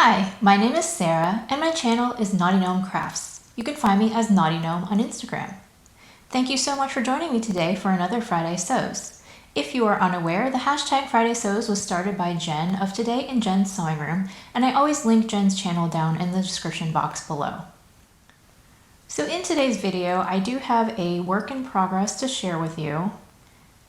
Hi, my name is Sarah and my channel is knottygnome Crafts. You can find me as knottygnome on Instagram. Thank you so much for joining me today for another Friday Sews. If you are unaware, the hashtag Friday Sews was started by Jen of Today in Jen's Sewing Room, and I always link Jen's channel down in the description box below. So in today's video, I do have a work in progress to share with you.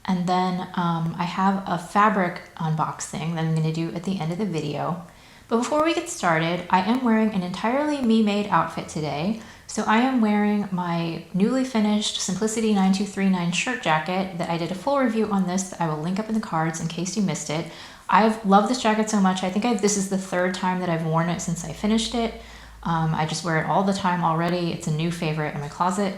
And then I have a fabric unboxing that I'm going to do at the end of the video. But before we get started, I am wearing an entirely me-made outfit today. So I am wearing my newly finished Simplicity 9239 shirt jacket that I did a full review on this that I will link up in the cards in case you missed it. I've loved this jacket so much. I think this is the third time that I've worn it since I finished it. I just wear it all the time already. It's a new favorite in my closet.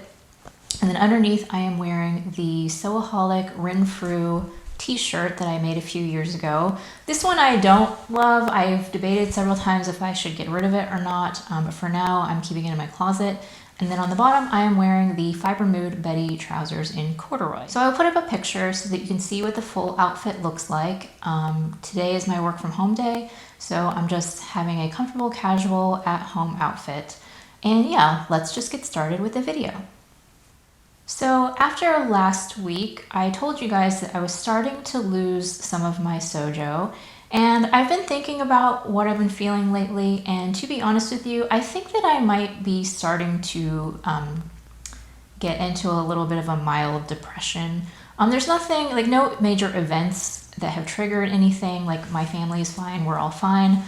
And then underneath I am wearing the Sewaholic Renfrew t-shirt that I made a few years ago. This one I don't love. I've debated several times if I should get rid of it or not, but for now I'm keeping it in my closet. And then on the bottom I am wearing the Fiber Mood Betty trousers in corduroy. So I'll put up a picture so that you can see what the full outfit looks like. Today is my work from home day, so I'm just having a comfortable casual at home outfit. And yeah, let's just get started with the video. So after last week, I told you guys that I was starting to lose some of my Sewjo, and I've been thinking about what I've been feeling lately, and to be honest with you, I think that I might be starting to get into a little bit of a mild depression. There's nothing, like no major events that have triggered anything, like my family is fine, we're all fine.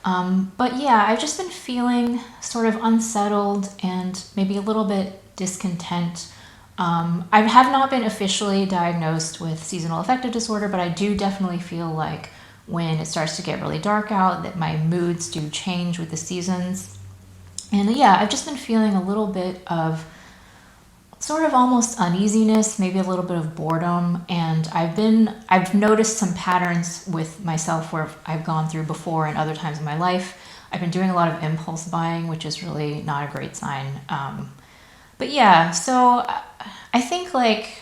But yeah, I've just been feeling sort of unsettled and maybe a little bit discontent. I have not been officially diagnosed with seasonal affective disorder, but I do definitely feel like when it starts to get really dark out that my moods do change with the seasons. And yeah, I've just been feeling a little bit of sort of almost uneasiness, maybe a little bit of boredom. And I've noticed some patterns with myself where I've gone through before and other times in my life. I've been doing a lot of impulse buying, which is really not a great sign. But yeah, so I think like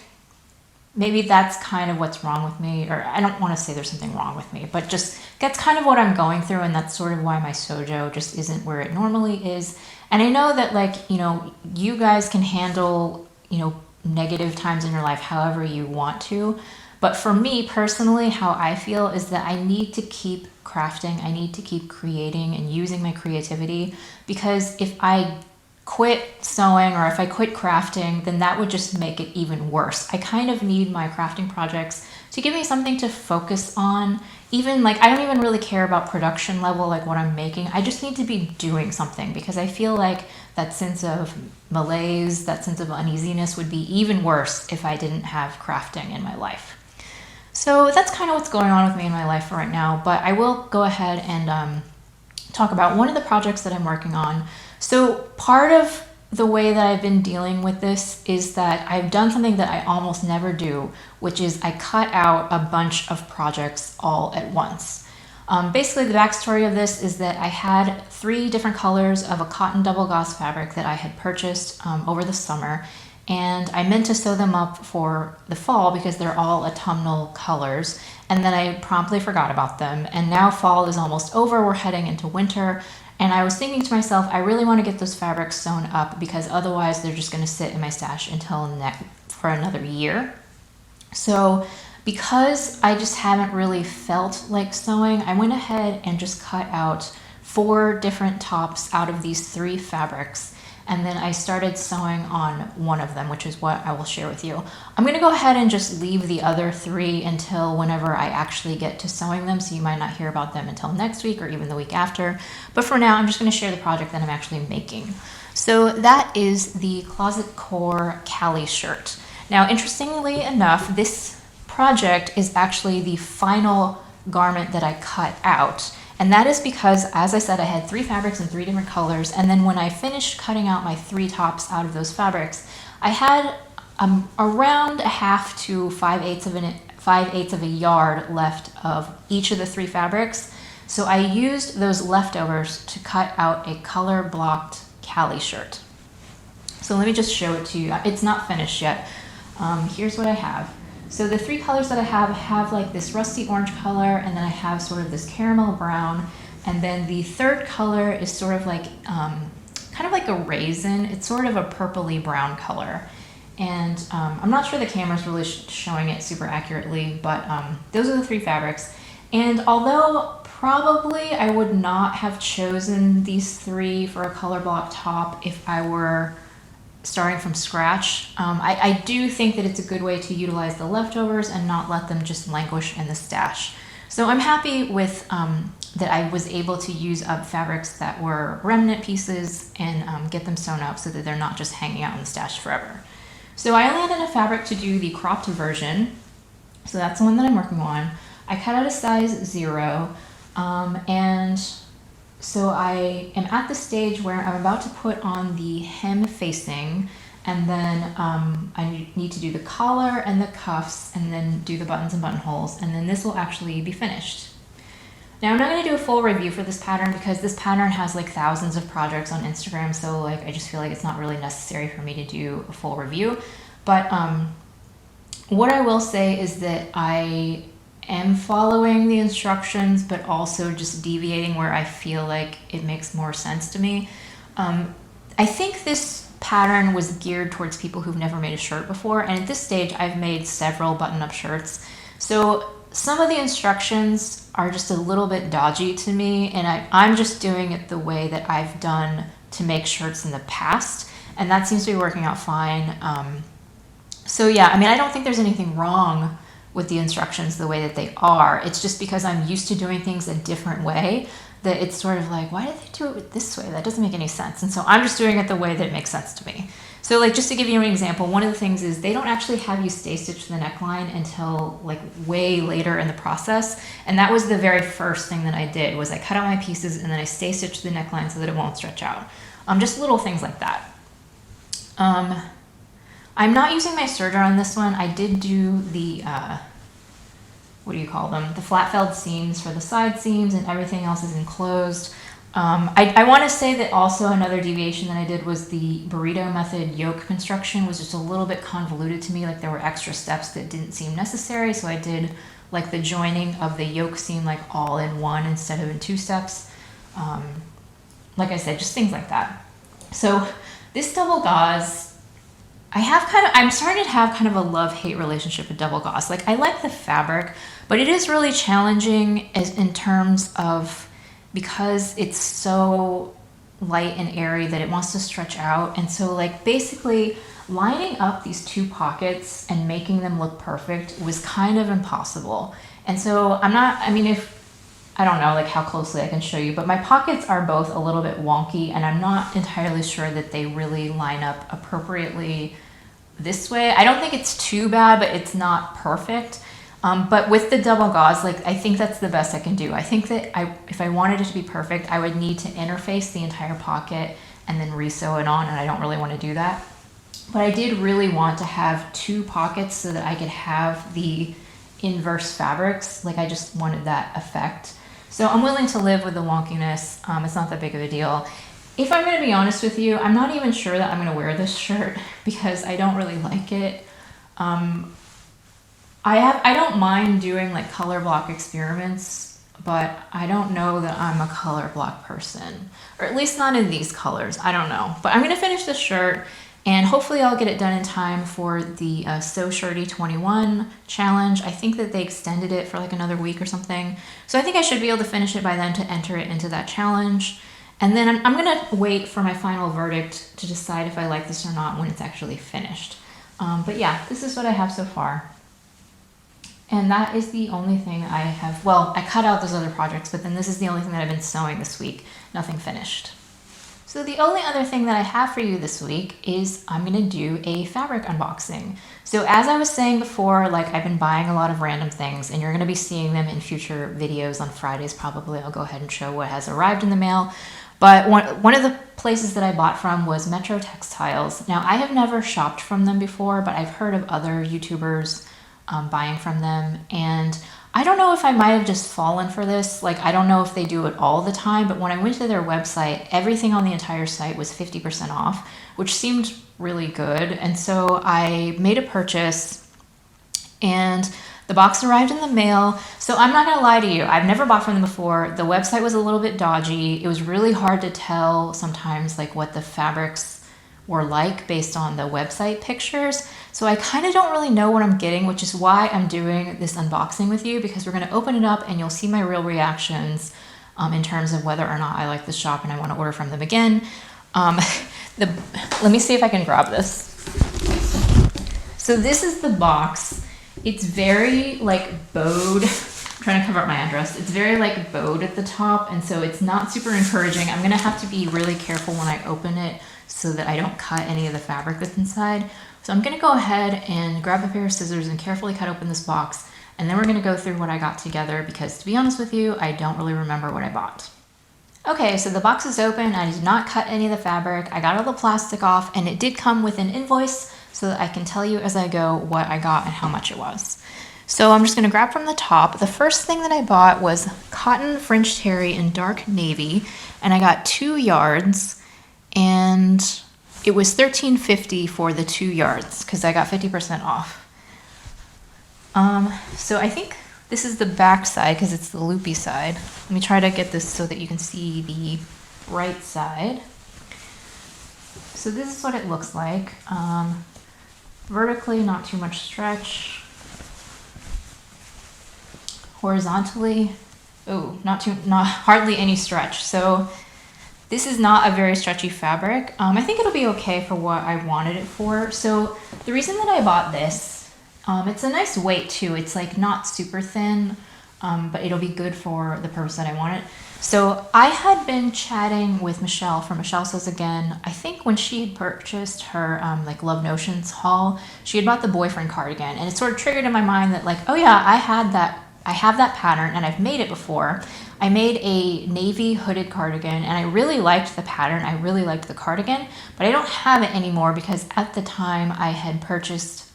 maybe that's kind of what's wrong with me, or I don't want to say there's something wrong with me, but just that's kind of what I'm going through, and that's sort of why my Sewjo just isn't where it normally is. And I know that like, you know, you guys can handle, you know, negative times in your life however you want to, but for me personally, how I feel is that I need to keep crafting, I need to keep creating and using my creativity, because if I quit sewing or if I quit crafting, then that would just make it even worse. I kind of need my crafting projects to give me something to focus on. Even like, I don't even really care about production level, like what I'm making. I just need to be doing something, because I feel like that sense of malaise, that sense of uneasiness would be even worse if I didn't have crafting in my life. So that's kind of what's going on with me in my life right now, but I will go ahead and talk about one of the projects that I'm working on. So part of the way that I've been dealing with this is that I've done something that I almost never do, which is I cut out a bunch of projects all at once. Basically, the backstory of this is that I had 3 different colors of a cotton double gauze fabric that I had purchased over the summer, and I meant to sew them up for the fall because they're all autumnal colors, and then I promptly forgot about them, and now fall is almost over, we're heading into winter. And I was thinking to myself, I really want to get those fabrics sewn up because otherwise they're just going to sit in my stash until for another year. So because I just haven't really felt like sewing, I went ahead and just cut out 4 different tops out of these 3 fabrics. And then I started sewing on one of them, which is what I will share with you. I'm going to go ahead and just leave the other 3 until whenever I actually get to sewing them, so you might not hear about them until next week or even the week after. But for now, I'm just going to share the project that I'm actually making. So that is the Closet Core Kalle shirt. Now, interestingly enough, this project is actually the final garment that I cut out. And that is because, as I said, I had 3 fabrics in 3 different colors, and then when I finished cutting out my 3 tops out of those fabrics, I had around a half to 5/8 of a yard left of each of the 3 fabrics. So I used those leftovers to cut out a color blocked Kalle shirt. So let me just show it to you. It's not finished yet. Here's what I have. So the 3 colors that I have like this rusty orange color, and then I have sort of this caramel brown, And then the third color is sort of like, kind of like a raisin. It's sort of a purpley brown color. And I'm not sure the camera's really showing it super accurately, but those are the three fabrics. And although probably I would not have chosen these three for a color block top if I were starting from scratch, I do think that it's a good way to utilize the leftovers and not let them just languish in the stash. So I'm happy with that I was able to use up fabrics that were remnant pieces and get them sewn up so that they're not just hanging out in the stash forever. So I landed a fabric to do the cropped version. So that's the one that I'm working on. I cut out a size 0, and so I am at the stage where I'm about to put on the hem facing, and then I need to do the collar and the cuffs, and then do the buttons and buttonholes, and then this will actually be finished. Now I'm not going to do a full review for this pattern because this pattern has like thousands of projects on Instagram, so like I just feel like it's not really necessary for me to do a full review. But what I will say is that I am following the instructions, but also just deviating where I feel like it makes more sense to me. I think this pattern was geared towards people who've never made a shirt before, and at this stage I've made several button-up shirts. So some of the instructions are just a little bit dodgy to me, and I'm just doing it the way that I've done to make shirts in the past, and that seems to be working out fine. So yeah, I mean, I don't think there's anything wrong with the instructions the way that they are. It's just because I'm used to doing things a different way that it's sort of like, why did they do it this way? That doesn't make any sense. And so I'm just doing it the way that it makes sense to me. So like, just to give you an example, one of the things is they don't actually have you stay stitch the neckline until like way later in the process. And that was the very first thing that I did, was I cut out my pieces and then I stay stitched the neckline so that it won't stretch out. Just little things like that. I'm not using my serger on this one. I did do the, what do you call them? The flat felled seams for the side seams, and everything else is enclosed. I want to say that also another deviation that I did was the burrito method yoke construction was just a little bit convoluted to me. Like there were extra steps that didn't seem necessary. So I did like the joining of the yoke seam like all in one instead of in 2 steps. Like I said, just things like that. So this double gauze, I'm starting to have kind of a love-hate relationship with double gauze. Like I like the fabric, but it is really challenging in terms of, because it's so light and airy that it wants to stretch out. And so like basically lining up these 2 pockets and making them look perfect was kind of impossible. And so I don't know like how closely I can show you, but my pockets are both a little bit wonky, and I'm not entirely sure that they really line up appropriately this way. I don't think it's too bad, but it's not perfect. But with the double gauze, like I think that's the best I can do. I think that if I wanted it to be perfect, I would need to interface the entire pocket and then re-sew it on, and I don't really want to do that. But I did really want to have 2 pockets so that I could have the inverse fabrics. Like I just wanted that effect. So I'm willing to live with the wonkiness. It's not that big of a deal. If I'm going to be honest with you, I'm not even sure that I'm going to wear this shirt because I don't really like it. I don't mind doing like color block experiments, but I don't know that I'm a color block person, or at least not in these colors. I don't know, but I'm going to finish this shirt, and hopefully I'll get it done in time for the Sew Shirty 21 challenge. I think that they extended it for like another week or something. So I think I should be able to finish it by then to enter it into that challenge. And then I'm going to wait for my final verdict to decide if I like this or not when it's actually finished. But yeah, this is what I have so far. And that is the only thing I have. Well, I cut out those other projects, but then this is the only thing that I've been sewing this week. Nothing finished. So the only other thing that I have for you this week is I'm going to do a fabric unboxing. So as I was saying before, like I've been buying a lot of random things, and you're going to be seeing them in future videos on Fridays probably. I'll go ahead and show what has arrived in the mail. But one of the places that I bought from was Metro Textiles. Now, I have never shopped from them before, but I've heard of other YouTubers buying from them. And I don't know if I might have just fallen for this. Like, I don't know if they do it all the time, but when I went to their website, everything on the entire site was 50% off, which seemed really good. And so I made a purchase, and The box arrived in the mail, so I'm not gonna lie to you, I've never bought from them before. The website was a little bit dodgy. It was really hard to tell sometimes like what the fabrics were like based on the website pictures. So I kind of don't really know what I'm getting, which is why I'm doing this unboxing with you, because we're gonna open it up and you'll see my real reactions in terms of whether or not I like this shop and I wanna order from them again. Let me see if I can grab this. So this is the box. It's very like bowed. I'm trying to cover up my address. It's very like bowed at the top, and so it's not super encouraging. I'm gonna have to be really careful when I open it so that I don't cut any of the fabric that's inside. So I'm gonna go ahead and grab a pair of scissors and carefully cut open this box, and then we're gonna go through what I got together, because to be honest with you, I don't really remember what I bought. Okay, so the box is open. I did not cut any of the fabric. I got all the plastic off, and it did come with an invoice so that I can tell you as I go what I got and how much it was. So I'm just gonna grab from the top. The first thing that I bought was cotton French terry in dark navy, and I got 2 yards, and it was $13.50 for the 2 yards because I got 50% off. So I think this is the back side because it's the loopy side. Let me try to get this so that you can see the right side. So this is what it looks like. Vertically, not too much stretch. Horizontally, not hardly any stretch. So this is not a very stretchy fabric. I think it'll be okay for what I wanted it for. So the reason that I bought this, it's a nice weight too. It's like not super thin, but it'll be good for the purpose that I want it. So I had been chatting with Michelle from Michelle Sews Again. I think when she had purchased her like Love Notions haul, she had bought the boyfriend cardigan, and it sort of triggered in my mind that like, oh yeah, I have that pattern and I've made it before. I made a navy hooded cardigan and I really liked the pattern. I really liked the cardigan, but I don't have it anymore because at the time I had purchased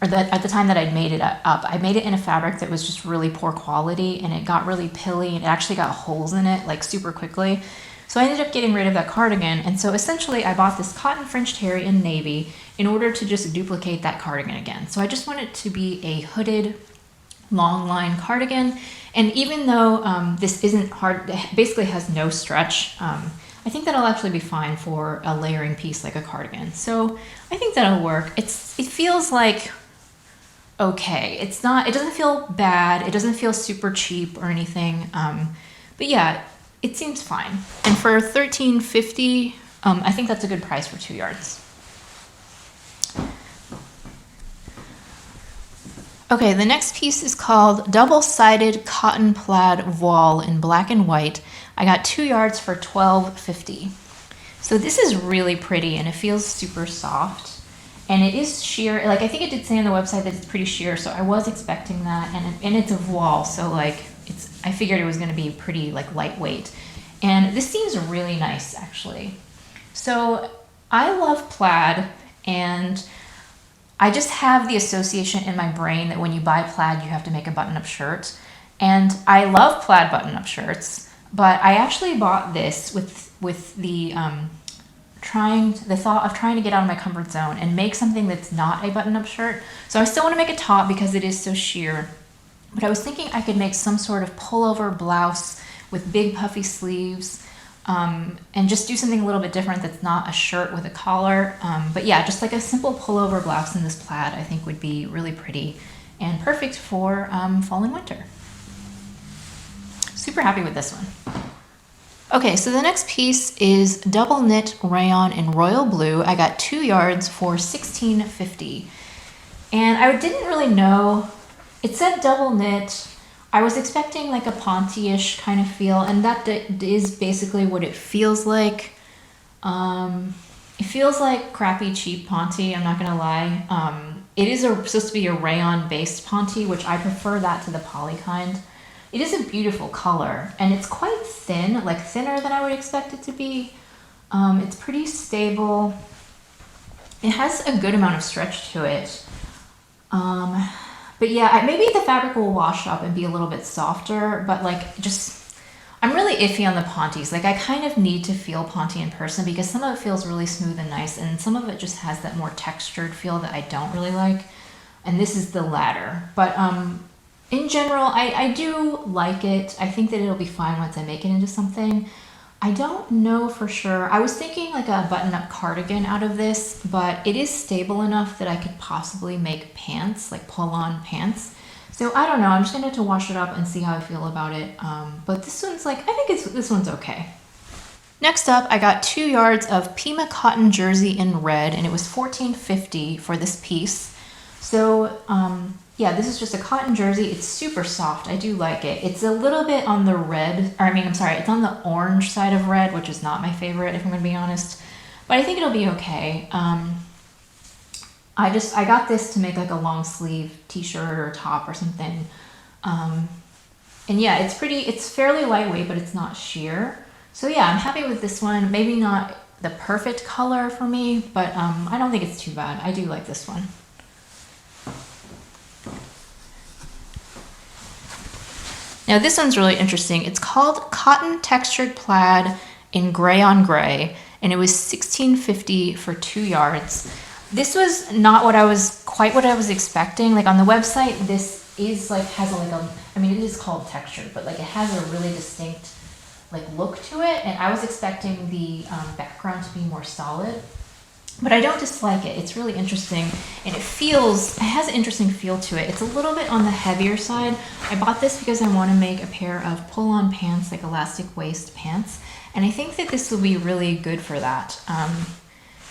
at the time that I'd made it up, I made it in a fabric that was just really poor quality, and it got really pilly, and it actually got holes in it like super quickly. So I ended up getting rid of that cardigan, and so essentially I bought this cotton French terry in navy in order to just duplicate that cardigan again. So I just want it to be a hooded long line cardigan, and even though this isn't hard, it basically has no stretch, I think that'll actually be fine for a layering piece like a cardigan. So I think that'll work. It feels like okay. It doesn't feel bad. It doesn't feel super cheap or anything. But yeah, it seems fine. And for $13.50, I think that's a good price for 2 yards. Okay, the next piece is called Double-Sided Cotton Plaid Voile in black and white. I got 2 yards for $12.50. So this is really pretty and it feels super soft. And it is sheer, like I think it did say on the website that it's pretty sheer, so I was expecting that. And it's a voile, so like I figured it was gonna be pretty like lightweight. And this seems really nice actually. So I love plaid, and I just have the association in my brain that when you buy plaid, you have to make a button-up shirt. And I love plaid button-up shirts, but I actually bought this with the thought of trying to get out of my comfort zone and make something that's not a button-up shirt. So I still want to make a top because it is so sheer, but I was thinking I could make some sort of pullover blouse with big puffy sleeves, and just do something a little bit different that's not a shirt with a collar. But yeah, just like a simple pullover blouse in this plaid I think would be really pretty and perfect for fall and winter. Super happy with this one. Okay, so the next piece is double knit rayon in royal blue. I got 2 yards for $16.50. And I didn't really know, it said double knit. I was expecting like a ponte-ish kind of feel, and that is basically what it feels like. It feels like crappy cheap ponte, I'm not gonna lie. It is supposed to be a rayon based ponte, which I prefer that to the poly kind. It is a beautiful color, and it's quite thin, like thinner than I would expect it to be. It's pretty stable. It has a good amount of stretch to it. But yeah, maybe the fabric will wash up and be a little bit softer, but like I'm really iffy on the pontes. Like I kind of need to feel ponte in person because some of it feels really smooth and nice, and some of it just has that more textured feel that I don't really like. and this is the latter. But in general, I do like it. I think that it'll be fine once I make it into something. I don't know for sure. I was thinking like a button-up cardigan out of this, but it is stable enough that I could possibly make pants, like pull-on pants. So I don't know. I'm just gonna have to wash it up and see how I feel about it. But this one's like, I think this one's okay. Next up, I got 2 yards of Pima cotton jersey in red, and it was $14.50 for this piece. So yeah, this is just a cotton jersey. It's super soft. I do like it. It's a little bit on the red, or I mean, I'm sorry, it's on the orange side of red, which is not my favorite, if I'm gonna be honest. But I think it'll be okay. I got this to make like a long sleeve t-shirt or top or something. And yeah, it's fairly lightweight, but it's not sheer. So yeah, I'm happy with this one. Maybe not the perfect color for me, but I don't think it's too bad. I do like this one. Now this one's really interesting. It's called Cotton Textured Plaid in Gray on Gray, and it was $16.50 for 2 yards. This was not quite what I was expecting. Like on the website, this is like, I mean, it is called textured, but like it has a really distinct like look to it. And I was expecting the background to be more solid, but I don't dislike it. It's really interesting, and it has an interesting feel to it. It's a little bit on the heavier side. I bought this because I want to make a pair of pull-on pants, like elastic waist pants, and I think that this will be really good for that.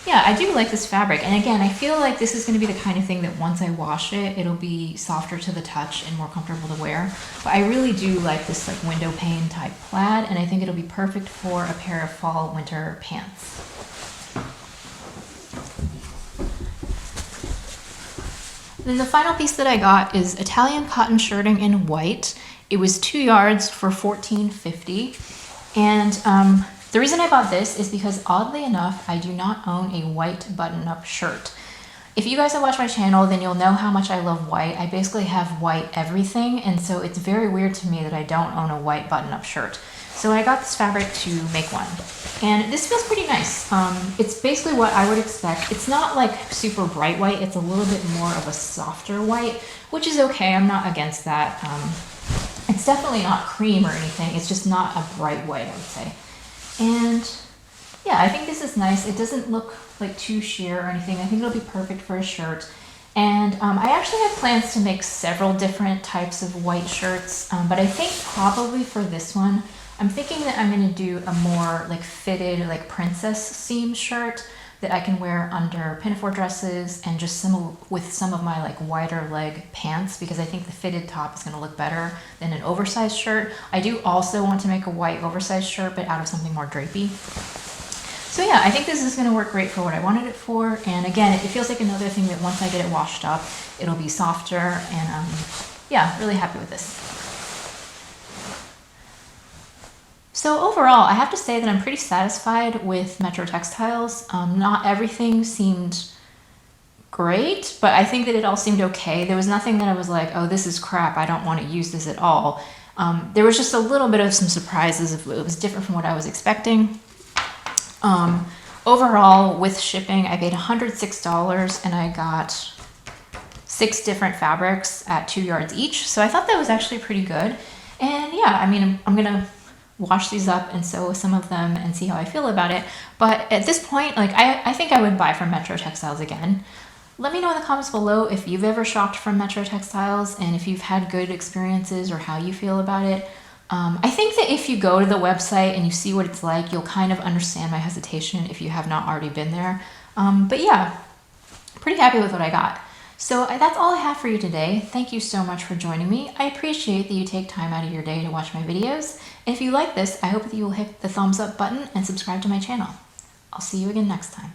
Yeah, I do like this fabric, and again, I feel like this is going to be the kind of thing that once I wash it, it'll be softer to the touch and more comfortable to wear. But I really do like this like window pane type plaid, and I think it'll be perfect for a pair of fall/winter pants. Then the final piece that I got is Italian cotton shirting in white. It was 2 yards for $14.50. And the reason I bought this is because oddly enough, I do not own a white button-up shirt. If you guys have watched my channel, then you'll know how much I love white. I basically have white everything, and so it's very weird to me that I don't own a white button-up shirt. So I got this fabric to make one. And this feels pretty nice. It's basically what I would expect. It's not like super bright white. It's a little bit more of a softer white, which is okay. I'm not against that. It's definitely not cream or anything. It's just not a bright white, I would say. And yeah, I think this is nice. It doesn't look like too sheer or anything. I think it'll be perfect for a shirt. And I actually have plans to make several different types of white shirts, but I think probably for this one, I'm thinking that I'm going to do a more like fitted, like princess seam shirt that I can wear under pinafore dresses and just with some of my like wider leg pants, because I think the fitted top is going to look better than an oversized shirt. I do also want to make a white oversized shirt, but out of something more drapey. So yeah, I think this is going to work great for what I wanted it for. And again, it feels like another thing that once I get it washed up, it'll be softer. And yeah, really happy with this. So overall, I have to say that I'm pretty satisfied with Metro Textiles. Not everything seemed great, but I think that it all seemed okay. There was nothing that I was like, oh, this is crap, I don't want to use this at all. There was just a little bit of some surprises. It was different from what I was expecting. Overall, with shipping, I paid $106 and I got 6 different fabrics at 2 yards each. So I thought that was actually pretty good. And yeah, I mean, I'm gonna wash these up and sew some of them and see how I feel about it. But at this point, like I think I would buy from Metro Textiles again. Let me know in the comments below if you've ever shopped from Metro Textiles and if you've had good experiences or how you feel about it. I think that if you go to the website and you see what it's like, you'll kind of understand my hesitation if you have not already been there. But yeah, pretty happy with what I got. So that's all I have for you today. Thank you so much for joining me. I appreciate that you take time out of your day to watch my videos. And if you like this, I hope that you will hit the thumbs up button and subscribe to my channel. I'll see you again next time.